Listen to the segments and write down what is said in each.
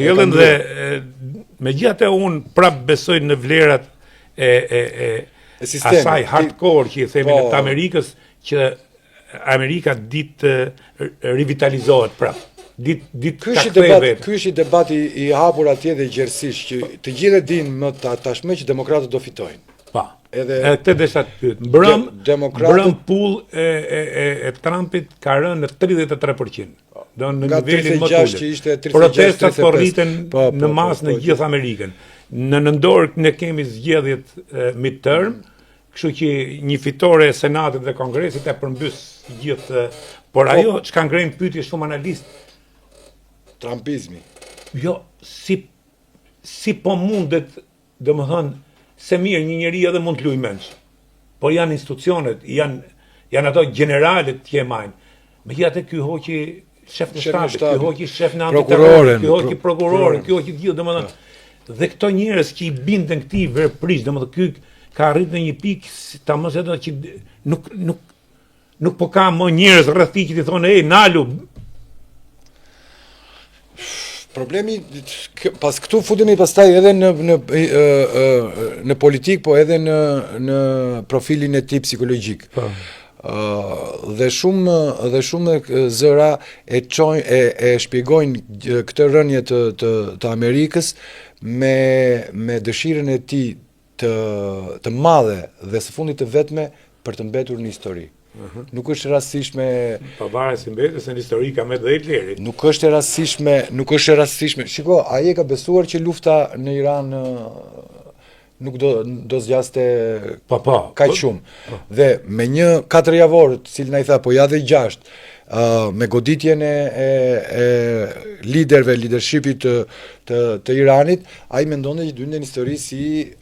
Jellën dhe megjithatë unë prap besoj në vlerat e asaj hardcore që i themi në të Amerikës, që Amerika ditë rivitalizohet prap. Ky është debati i hapur atje dhe gjerësisht, që të gjithë dinë më tashmë që demokratët do fitojnë. Pa. Edhe këtë desha të pyet. Mbrëm pull e Trumpit ka rënë në 33%. Do në nivelin më të ulët. Protestat po rriten në masë në gjithë Amerikën. Në nëndorë ne kemi zgjedhjet midterm, kështu që një fitore e Senatit dhe Kongresit e përmbys gjithë, por ajo çka ngren pyetje shumë analist, Trumpizmi. Jo, si po mundet, domethënë, se mirë një njeri edhe mund të luajë mendsh. Po janë institucionet, janë ato generalet që e majnë. Megjithatë ky hoqi shef në shtabit, ky hoqi shef në antiterror, ky hoqi prokuror, ky hoqi gjithë, domethënë. Dhe këto njerëz që i binden këtij veprish, domethënë ky ka arritur në një pikë tamam se do që nuk po ka më njerëz rreth tij që i thonë ej nalu. Problemi pas këtu futemi pastaj edhe në politik, po edhe në profilin e tij psikologjik. Dhe shumë zëra e shpjegojnë këtë rënje të Amerikës me dëshirën e tij të madhe dhe së fundit të vetme për të mbetur në histori. Nuk është rastishme. Pavarësisht si mbetet se në histori ka me dhe Hitleri. Nuk është rastishme. Shiko, ai e ka besuar që lufta në Iran nuk do zgjaste kaq shumë. Dhe me një 4 javor, cilë na i tha, po ja dhe 6, me goditjen e liderëve, leadershipit të Iranit, ai mendonte që dyndën histori si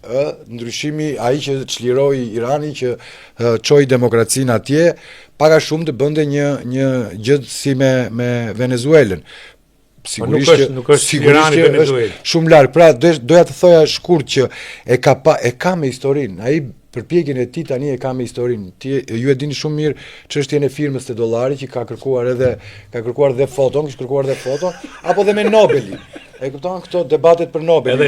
ndryshimi, ai që çliroi Iranin, që çoi demokracinë atje, pak a shumë të bënte një gjë si me Venezuelën. Sigurisht nuk është Irani Venezuela. Shumë larg. Pra doja të thoja shkurt që e ka me historinë. Ai përpjekjen e tij tani e ka me historinë. Ju e dini shumë mirë çështjen e firmës të dollarit që ka kërkuar dhe foton, apo dhe me Nobelin. E kupton këto debatet për Nobelin.